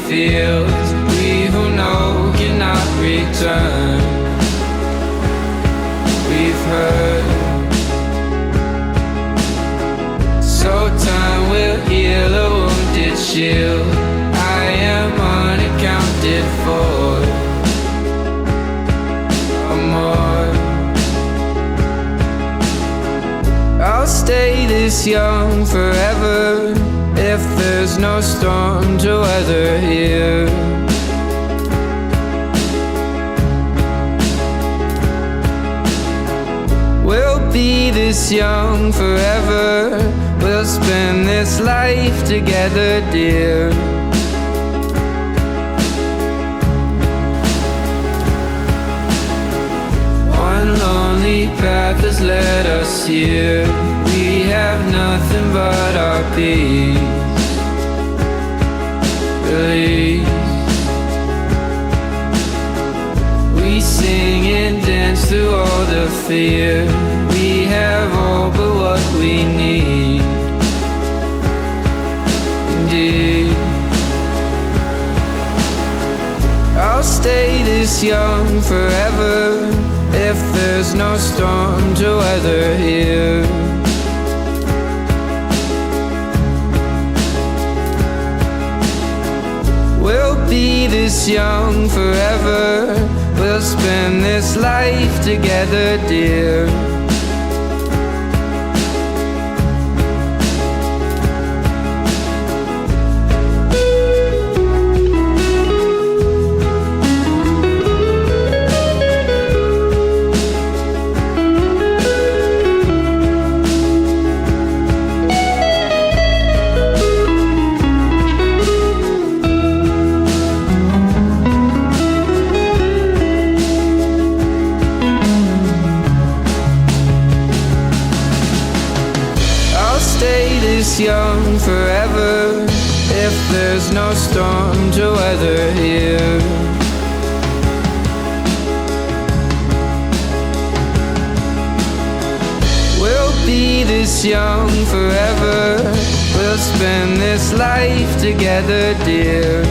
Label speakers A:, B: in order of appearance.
A: fields, we who know cannot return. We've heard, so time will heal a wounded shield. I am unaccounted for. Amor, I'll stay this young forever if there's no storm to weather here. We'll be this young forever, we'll spend this life together, dear. One lonely path has led us here. We have nothing but our peace. Release. We sing and dance through all the fear. We have all but what we need. Indeed, I'll stay this young forever if there's no storm to weather here. We'll be this young forever, we'll spend this life together, dear. Young forever if there's no storm to weather here. We'll be this young forever, we'll spend this life together, dear.